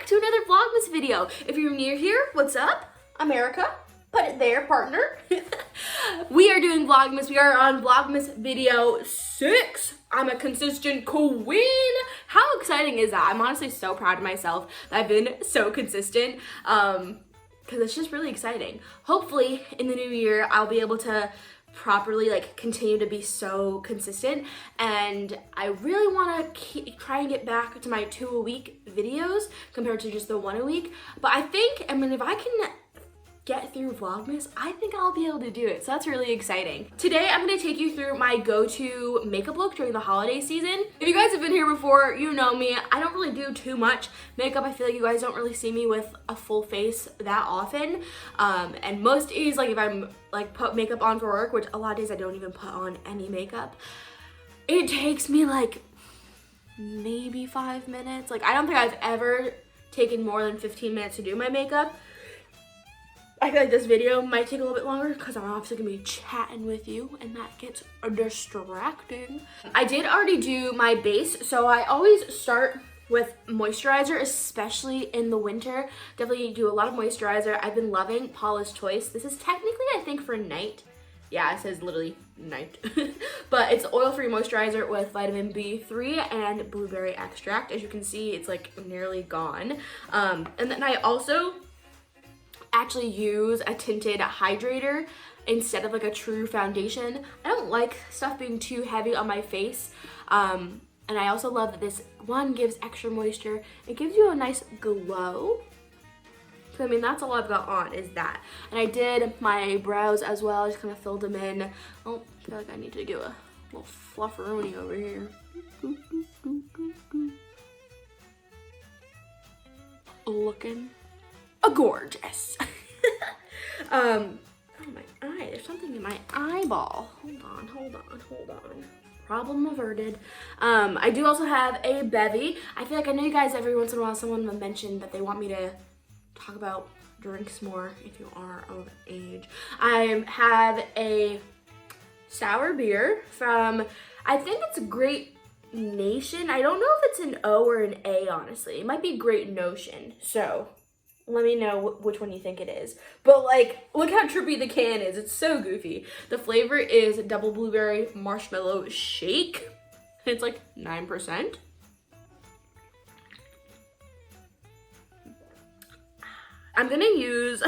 to another Vlogmas video. If you're new here, what's up? I'm Erica. Put it there, partner. We are doing Vlogmas. We are on Vlogmas video 6. I'm a consistent queen. How exciting is that? I'm honestly so proud of myself that I've been so consistent because it's just really exciting. Hopefully in the new year, I'll be able to properly continue to be so consistent, and I really want to try and get back to my 2 a week videos compared to just the 1 a week. But I mean, if I can get through Vlogmas, I think I'll be able to do it. So that's really exciting. Today, I'm gonna take you through my go-to makeup look during the holiday season. If you guys have been here before, you know me. I don't really do too much makeup. I feel like you guys don't really see me with a full face that often. And most days, if I'm put makeup on for work, which a lot of days I don't even put on any makeup, it takes me maybe 5 minutes. I don't think I've ever taken more than 15 minutes to do my makeup. I feel like this video might take a little bit longer because I'm obviously gonna be chatting with you and that gets distracting. I did already do my base, so I always start with moisturizer, especially in the winter. Definitely do a lot of moisturizer. I've been loving Paula's Choice. This is technically, I think, for night. Yeah, it says literally night. But it's oil-free moisturizer with vitamin B3 and blueberry extract. As you can see, it's nearly gone. And then I also actually use a tinted hydrator instead of a true foundation. I don't like stuff being too heavy on my face. And I also love that this one gives extra moisture. It gives you a nice glow. So, I mean, that's all I've got on is that. And I did my brows as well. I just kind of filled them in. Oh, I feel like I need to do a little flufferoni over here. Looking gorgeous. Oh, my eye. There's something in my eyeball. Hold on. Problem averted. I do also have a bevy. I feel like I know you guys every once in a while someone will mention that they want me to talk about drinks more if you are of age. I have a sour beer from, I think it's Great Nation. I don't know if it's an O or an A, honestly. It might be Great Notion. So let me know which one you think it is. But look how trippy the can is. It's so goofy. The flavor is double blueberry marshmallow shake. It's 9%. I'm gonna use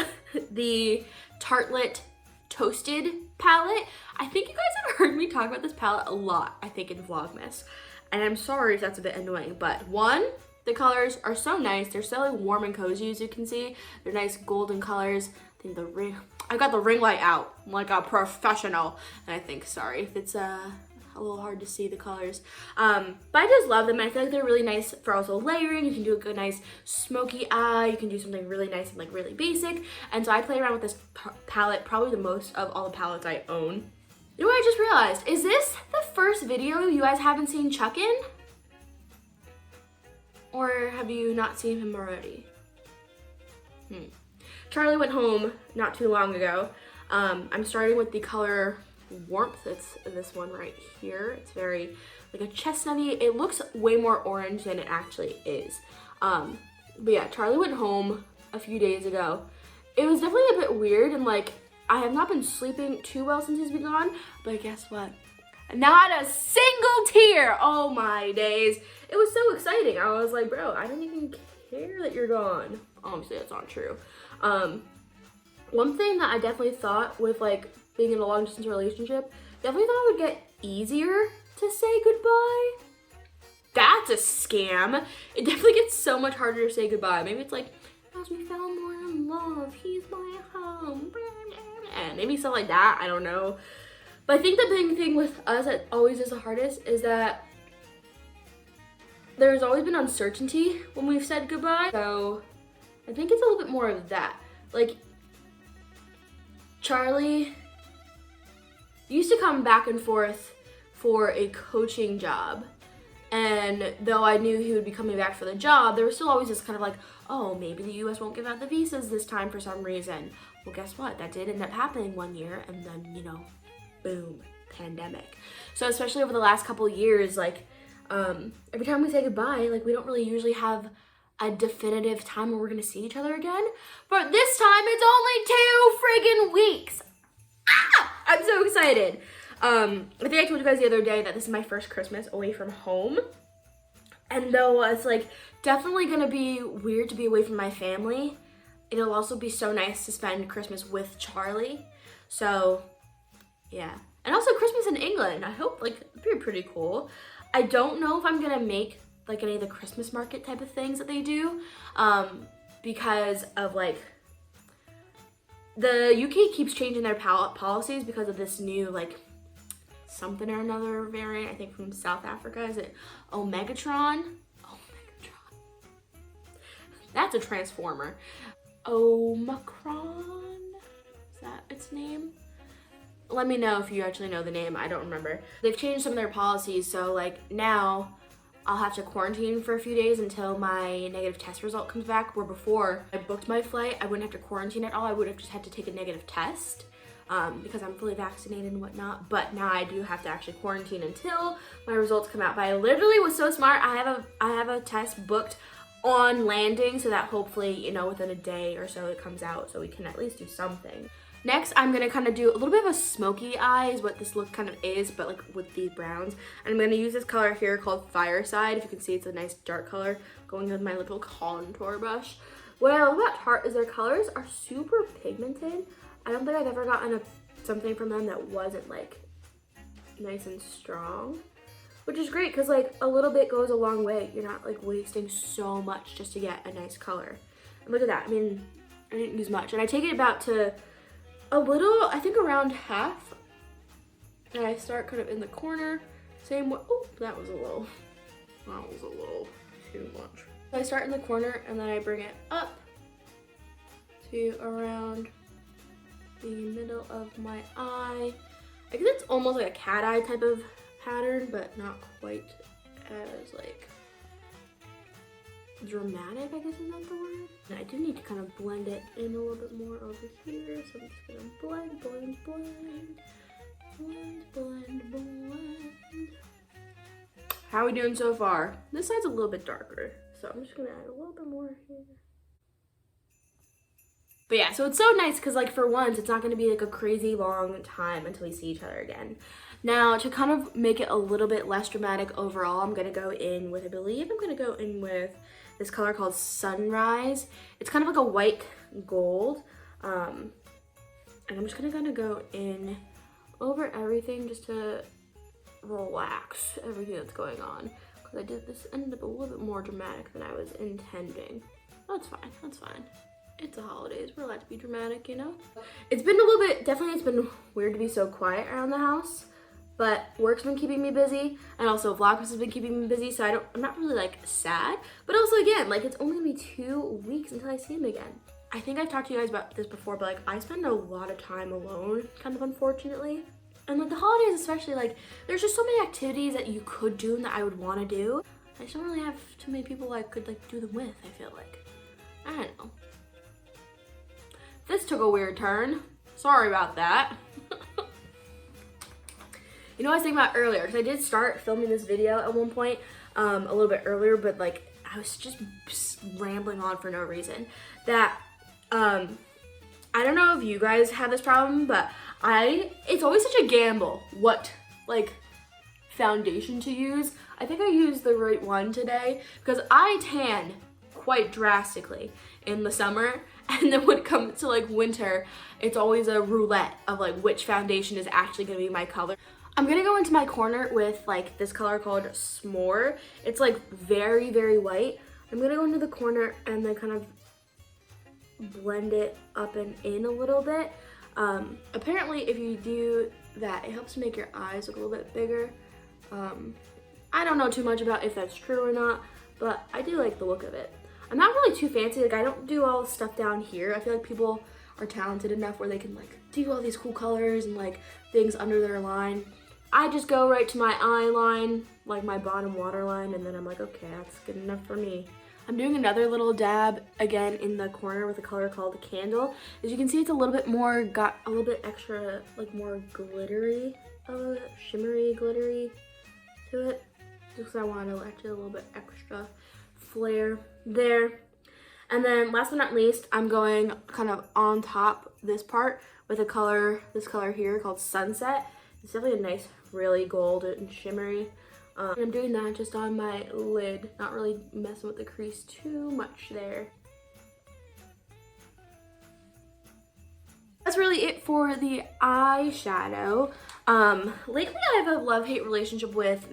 the Tartlet Toasted palette. I think you guys have heard me talk about this palette a lot, I think, in Vlogmas. And I'm sorry if that's a bit annoying, but one, the colors are so nice. They're so warm and cozy, as you can see. They're nice golden colors. I think I got the ring light out like a professional. And I think, sorry if it's a little hard to see the colors. But I just love them. I feel like they're really nice for also layering. You can do a good, nice smoky eye. You can do something really nice and really basic. And so I play around with this palette probably the most of all the palettes I own. You know what I just realized? Is this the first video you guys haven't seen Chuck in? Or have you not seen him already? Charlie went home not too long ago. I'm starting with the color Warmth. It's this one right here. It's very a chestnutty. It looks way more orange than it actually is. But yeah, Charlie went home a few days ago. It was definitely a bit weird, and I have not been sleeping too well since he's been gone, but guess what? Not a single tear. Oh my days. It was so exciting. I was like, bro, I don't even care that you're gone. Obviously, that's not true. One thing that I definitely thought with being in a long distance relationship, definitely thought it would get easier to say goodbye. That's a scam. It definitely gets so much harder to say goodbye. Maybe it's as we fell more in love, he's my home. And maybe stuff like that, I don't know. But I think the big thing with us that always is the hardest is that there's always been uncertainty when we've said goodbye. So I think it's a little bit more of that. Charlie used to come back and forth for a coaching job. And though I knew he would be coming back for the job, there was still always this kind of oh, maybe the US won't give out the visas this time for some reason. Well, guess what? That did end up happening one year, and then, boom, pandemic. So especially over the last couple of years, every time we say goodbye, we don't really usually have a definitive time where we're gonna see each other again. But this time it's only 2 friggin' weeks. Ah! I'm so excited. I think I told you guys the other day that this is my first Christmas away from home. And though it's like definitely gonna be weird to be away from my family, it'll also be so nice to spend Christmas with Charlie. So yeah. And also Christmas in England. I hope like it'd be pretty cool. I don't know if I'm gonna make like any of the Christmas market type of things that they do, because of like the UK keeps changing their policies because of this new like something or another variant, I think from South Africa. Is it Omegatron? Omegatron. That's a transformer. Omicron? Is that its name? Let me know if you actually know the name. I don't remember. They've changed some of their policies, so like now I'll have to quarantine for a few days until my negative test result comes back, where before I booked my flight, I wouldn't have to quarantine at all. I would have just had to take a negative test because I'm fully vaccinated and whatnot. But now I do have to actually quarantine until my results come out. But I literally was so smart. I have a test booked on landing so that hopefully, you know, within a day or so it comes out so we can at least do something. Next, I'm gonna kind of do a little bit of a smoky eye is what this look kind of is, but like with these browns. And I'm gonna use this color here called Fireside. If you can see, it's a nice dark color going with my little contour brush. What I love about Tarte is their colors are super pigmented. I don't think I've ever gotten something from them that wasn't like nice and strong, which is great because like a little bit goes a long way. You're not like wasting so much just to get a nice color. And look at that. I mean, I didn't use much, and I take it about to a little, I think around half, and I start kind of in the corner, same way. Oh, that was a little too much. So I start in the corner and then I bring it up to around the middle of my eye. I guess it's almost like a cat eye type of pattern, but not quite as like dramatic, I guess is not the word. And I do need to kind of blend it in a little bit more over here, so I'm just gonna blend, blend, blend, blend, blend, blend. How are we doing so far? This side's a little bit darker, so I'm just gonna add a little bit more here. But yeah, so it's so nice because like for once, it's not gonna be like a crazy long time until we see each other again. Now to kind of make it a little bit less dramatic overall, I'm gonna go in with, I believe I'm gonna go in with this color called Sunrise. It's kind of like a white gold. And I'm just gonna go in over everything just to relax everything that's going on. Because this ended up a little bit more dramatic than I was intending. That's fine, that's fine. It's the holidays, we're allowed to be dramatic, you know? It's been a little bit, definitely it's been weird to be so quiet around the house, but work's been keeping me busy, and also Vlogmas has been keeping me busy, so I'm not really like sad, but also again, like it's only gonna be 2 weeks until I see him again. I think I've talked to you guys about this before, but like I spend a lot of time alone, kind of unfortunately. And like the holidays especially, like there's just so many activities that you could do and that I would wanna do. I just don't really have too many people I could like do them with, I feel like. I don't know. This took a weird turn. Sorry about that. You know what I was thinking about earlier, because I did start filming this video at one point a little bit earlier, but like I was just rambling on for no reason. That I don't know if you guys have this problem, but it's always such a gamble what like foundation to use. I think I used the right one today because I tan quite drastically in the summer, and then when it comes to like winter, it's always a roulette of like which foundation is actually gonna be my color. I'm gonna go into my corner with like this color called S'more. It's like very, very white. I'm gonna go into the corner and then kind of blend it up and in a little bit. Apparently if you do that, it helps make your eyes look a little bit bigger. I don't know too much about if that's true or not, but I do like the look of it. I'm not really too fancy, like I don't do all the stuff down here. I feel like people are talented enough where they can like do all these cool colors and like things under their line. I just go right to my eye line, like my bottom waterline, and then I'm like, okay, that's good enough for me. I'm doing another little dab again in the corner with a color called Candle. As you can see, it's a little bit more, got a little bit extra, like more glittery, shimmery glittery to it. Just because I want to actually a little bit extra flare there. And then last but not least, I'm going kind of on top this part with this color here called Sunset. It's definitely a nice, really golden and shimmery. And I'm doing that just on my lid, not really messing with the crease too much there. That's really it for the eyeshadow. Lately I have a love-hate relationship with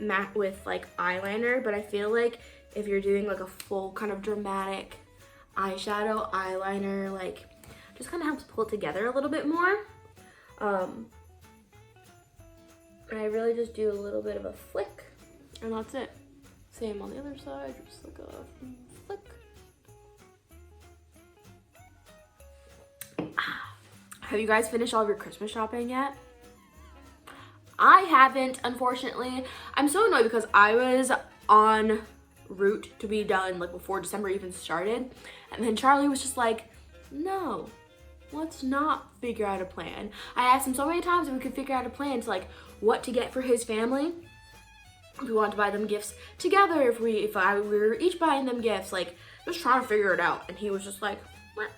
like eyeliner, but I feel like if you're doing like a full kind of dramatic eyeshadow, eyeliner like just kind of helps pull it together a little bit more. And I really just do a little bit of a flick, and that's it. Same on the other side, just like a flick. Have you guys finished all of your Christmas shopping yet? I haven't, unfortunately. I'm so annoyed because I was en route to be done like before December even started, and then Charlie was just like, no, let's not figure out a plan. I asked him so many times if we could figure out a plan to like what to get for his family, if we wanted to buy them gifts together, if we were each buying them gifts, like just trying to figure it out. And he was just like, what?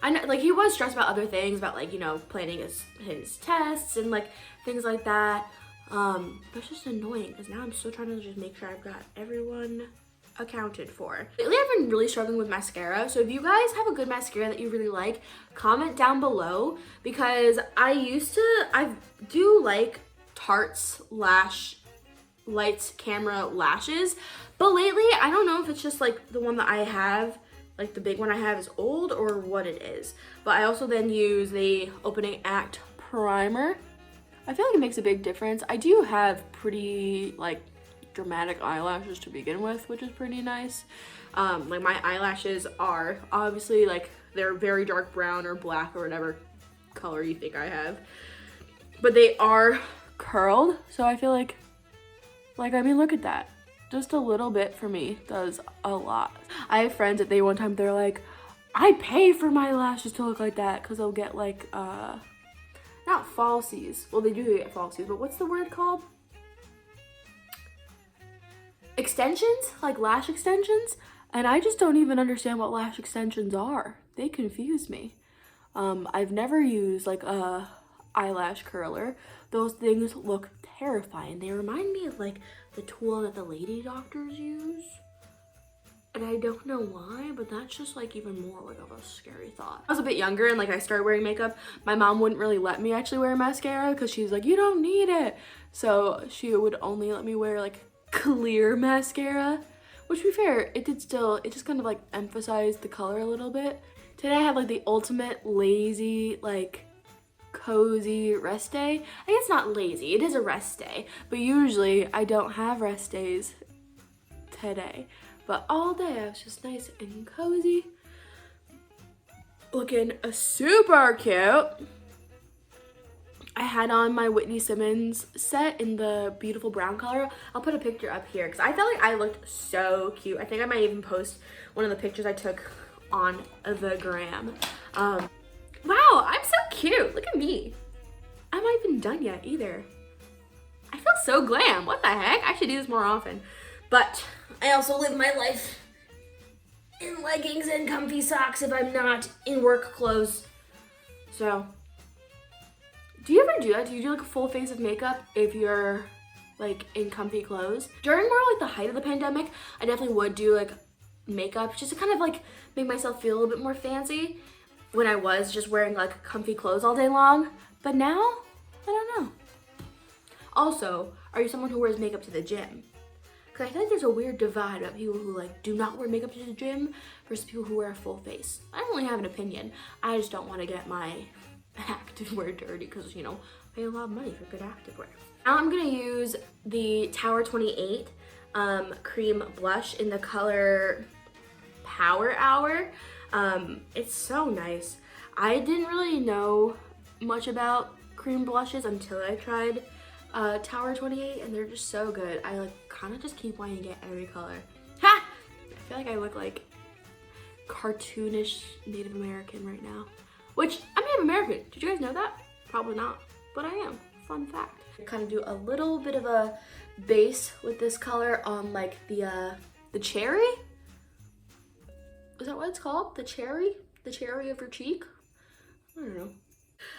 I know, like he was stressed about other things, about like, you know, planning his tests and like things like that. But it's just annoying because now I'm still trying to just make sure I've got everyone accounted for. Lately I've been really struggling with mascara, so if you guys have a good mascara that you really like, comment down below, because I do like Tarte's Lights Camera lashes, but lately I don't know if it's just like the one that I have, like the big one I have is old or what it is. But I also then use the Opening Act primer. I feel like it makes a big difference. I do have pretty like dramatic eyelashes to begin with, which is pretty nice. Like my eyelashes are obviously like they're very dark brown or black or whatever color you think I have, but they are curled, so I feel like I mean, look at that. Just a little bit for me does a lot. I have friends that one time they're like, I pay for my lashes to look like that, because they'll get like not falsies. Well, they do get falsies, but what's the word called? Extensions, like lash extensions. And I just don't even understand what lash extensions are. They confuse me. I've never used like a eyelash curler. Those things look terrifying. They remind me of like the tool that the lady doctors use, and I don't know why, but that's just like even more like of a scary thought. I was a bit younger and like I started wearing makeup. My mom wouldn't really let me actually wear mascara because she's like, you don't need it. So she would only let me wear like clear mascara, which to be fair, it just kind of like emphasized the color a little bit. Today I had like the ultimate lazy, like cozy rest day. I guess not lazy, it is a rest day, but usually I don't have rest days today. But all day I was just nice and cozy, looking super cute. I had on my Whitney Simmons set in the beautiful brown color. I'll put a picture up here because I felt like I looked so cute. I think I might even post one of the pictures I took on the gram. Wow, I'm so cute. Look at me. I'm not even done yet either. I feel so glam. What the heck? I should do this more often. But I also live my life in leggings and comfy socks if I'm not in work clothes. So, do you ever do that? Do you do like a full face of makeup if you're like in comfy clothes? During more like the height of the pandemic, I definitely would do like makeup just to kind of like make myself feel a little bit more fancy when I was just wearing like comfy clothes all day long. But now, I don't know. Also, are you someone who wears makeup to the gym? Because I feel like there's a weird divide about people who like do not wear makeup to the gym versus people who wear a full face. I don't really have an opinion. I just don't want to get my activewear dirty because, you know, I pay a lot of money for good activewear. Now I'm going to use the Tower28 cream blush in the color Power Hour. It's so nice. I didn't really know much about cream blushes until I tried Tower28, and they're just so good. I like kind of just keep wanting to get every color. Ha! I feel like I look like cartoonish Native American right now, which I'm Native American. Did you guys know that? Probably not, but I am. Fun fact. I kind of do a little bit of a base with this color on like the the cherry? Is that what it's called? The cherry? The cherry of your cheek? I don't know.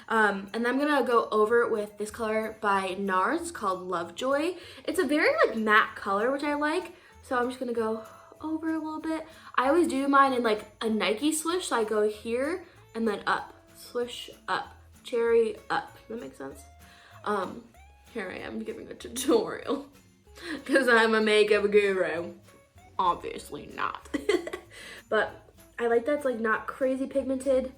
And then I'm gonna go over it with this color by Nars. It's called Lovejoy. It's a very like matte color, which I like. So I'm just gonna go over it a little bit. I always do mine in like a Nike swish. So I go here and then up, swish up, cherry up. Does that make sense? Here I am giving a tutorial because I'm a makeup guru. Obviously not. But I like that it's like not crazy pigmented.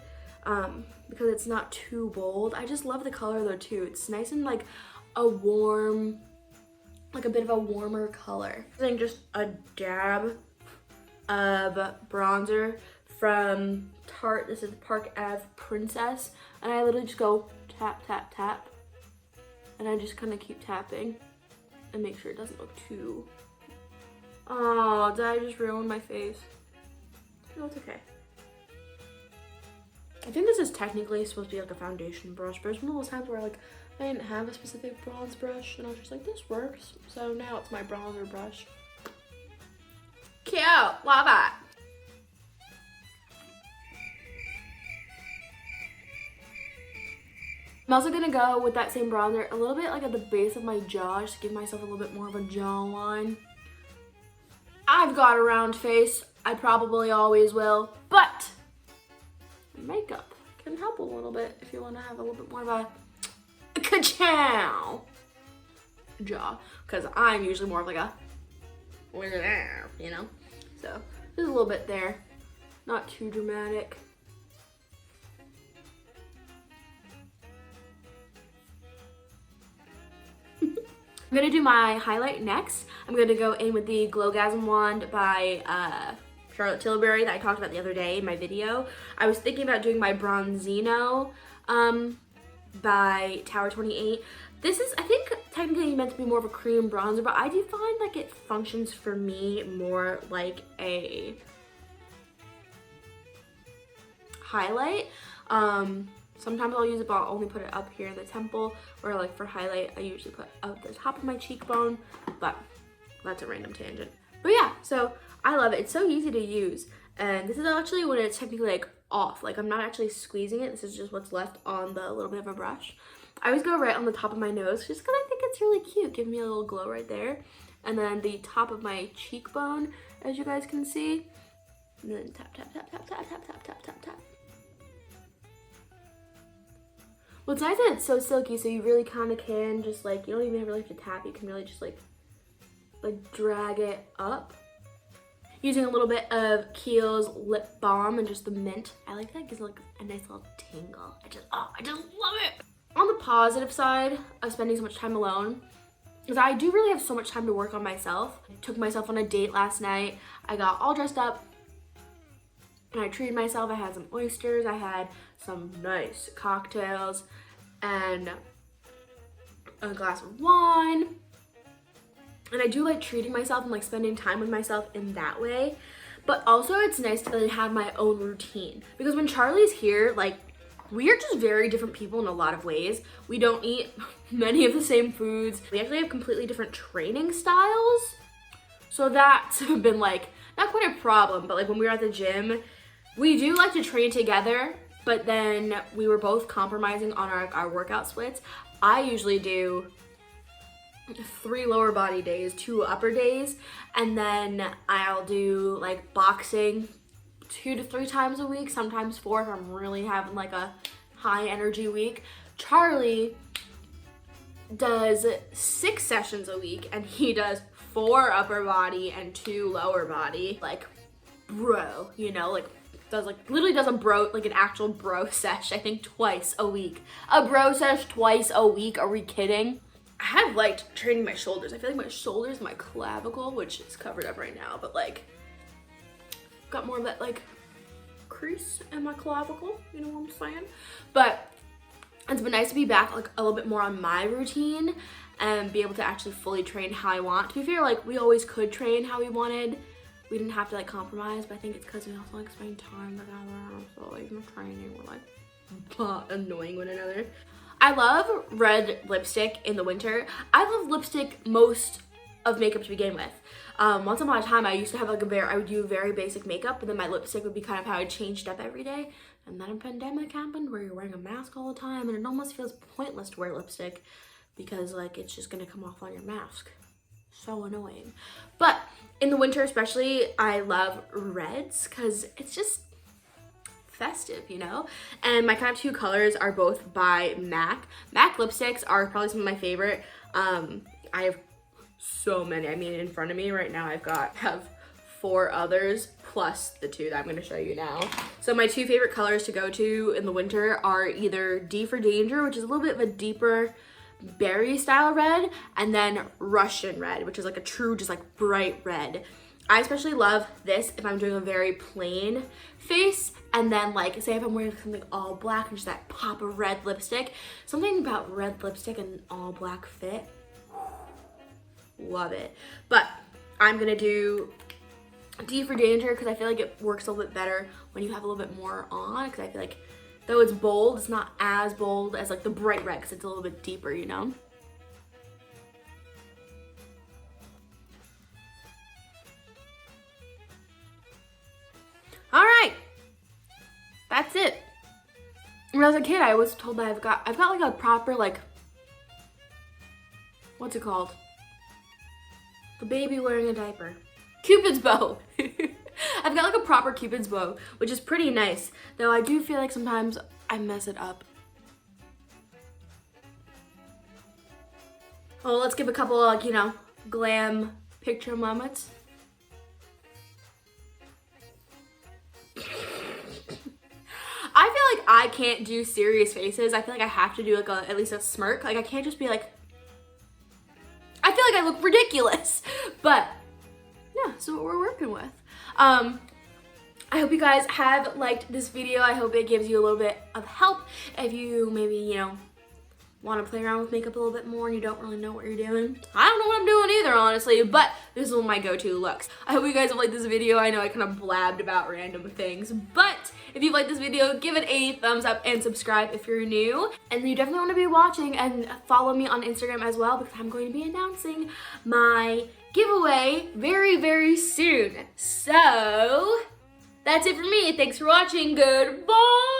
Because it's not too bold. I just love the color though too. It's nice and like a warm, like a bit of a warmer color. I think just a dab of bronzer from Tarte. This is Park Ave Princess. And I literally just go tap, tap, tap. And I just kind of keep tapping and make sure it doesn't look too... Oh, did I just ruin my face? No, it's okay. I think this is technically supposed to be like a foundation brush, but it's one of those times where like I didn't have a specific bronze brush and I was just like, this works. So now it's my bronzer brush. Cute, love it. I'm also gonna go with that same bronzer a little bit like at the base of my jaw, just to give myself a little bit more of a jawline. I've got a round face, I probably always will, but makeup can help a little bit if you want to have a little bit more of a ka-chow jaw, because I'm usually more of like a you know, so just a little bit there, not too dramatic. I'm gonna do my highlight next. I'm gonna go in with the Glowgasm wand by Charlotte Tilbury that I talked about the other day in my video. I was thinking about doing my Bronzino by Tower28. This is, I think, technically meant to be more of a cream bronzer, but I do find like it functions for me more like a highlight. Sometimes I'll use it, but I'll only put it up here in the temple, or like for highlight, I usually put up the top of my cheekbone, but that's a random tangent. But yeah, so I love it. It's so easy to use. And this is actually when it's technically like off. Like I'm not actually squeezing it. This is just what's left on the little bit of a brush. I always go right on the top of my nose just because I think it's really cute. Give me a little glow right there. And then the top of my cheekbone, as you guys can see. And then tap, tap, tap, tap, tap, tap, tap, tap, tap, tap. Well, it's nice that it's so silky, so you really kind of can just like, you don't even really have to tap. You can really just like drag it up. Using a little bit of Kiehl's lip balm and just the mint. I like that, it gives it like a nice little tingle. I just love it. On the positive side of spending so much time alone, is I do really have so much time to work on myself. I took myself on a date last night. I got all dressed up and I treated myself. I had some oysters, I had some nice cocktails and a glass of wine. And I do like treating myself and like spending time with myself in that way. But also it's nice to really have my own routine. Because when Charlie's here, like we are just very different people in a lot of ways. We don't eat many of the same foods. We actually have completely different training styles. So that's been like, not quite a problem, but like when we were at the gym, we do like to train together, but then we were both compromising on our workout splits. I usually do 3 lower body days, 2 upper days, and then I'll do like boxing 2 to 3 times a week, sometimes 4 if I'm really having like a high energy week. Charlie does 6 sessions a week and he does 4 upper body and 2 lower body. Like bro, you know, like does like literally does a bro, like an actual bro sesh, I think twice a week. A bro sesh twice a week, are we kidding? I have liked training my shoulders. I feel like my shoulders, my clavicle, which is covered up right now, but like got more of that like crease in my clavicle, you know what I'm saying? But it's been nice to be back like a little bit more on my routine and be able to actually fully train how I want. To be fair, like we always could train how we wanted. We didn't have to like compromise, but I think it's because we also like spend time together. So like in training, we're like annoying one another. I love red lipstick in the winter. I love lipstick most of makeup to begin with. Once upon a time, I used to have like I would do very basic makeup, but then my lipstick would be kind of how I changed up every day. And then a pandemic happened where you're wearing a mask all the time, and it almost feels pointless to wear lipstick because like it's just gonna come off on your mask. So annoying. But in the winter especially, I love reds because it's just festive, you know? And my kind of two colors are both by MAC. MAC lipsticks are probably some of my favorite. I have so many. I mean, in front of me right now, I have 4 others plus the 2 that I'm going to show you now. So my 2 favorite colors to go to in the winter are either D for Danger, which is a little bit of a deeper berry style red, and then Russian red, which is like a true just like bright red. I especially love this if I'm doing a very plain face, and then like say if I'm wearing something all black and just that pop of red lipstick. Something about red lipstick and all black fit, love it. But I'm gonna do D for Danger because I feel like it works a little bit better when you have a little bit more on, because I feel like though it's bold, it's not as bold as like the bright red because it's a little bit deeper, you know? All right, that's it. When I was a kid, I was told that I've got like a proper like, what's it called? The baby wearing a diaper. Cupid's bow. I've got like a proper Cupid's bow, which is pretty nice. Though I do feel like sometimes I mess it up. Oh, let's give a couple like, you know, glam picture moments. I feel like I can't do serious faces. I feel like I have to do like at least a smirk. Like I can't just be like, I feel like I look ridiculous. But yeah, so what we're working with. I hope you guys have liked this video. I hope it gives you a little bit of help if you maybe, you know, want to play around with makeup a little bit more and you don't really know what you're doing. I don't know what I'm doing either, honestly, but this is one of my go-to looks. I hope you guys have liked this video. I know I kind of blabbed about random things, but if you liked this video, give it a thumbs up and subscribe if you're new. And you definitely want to be watching and follow me on Instagram as well, because I'm going to be announcing my giveaway very, very soon. So that's it for me. Thanks for watching. Goodbye.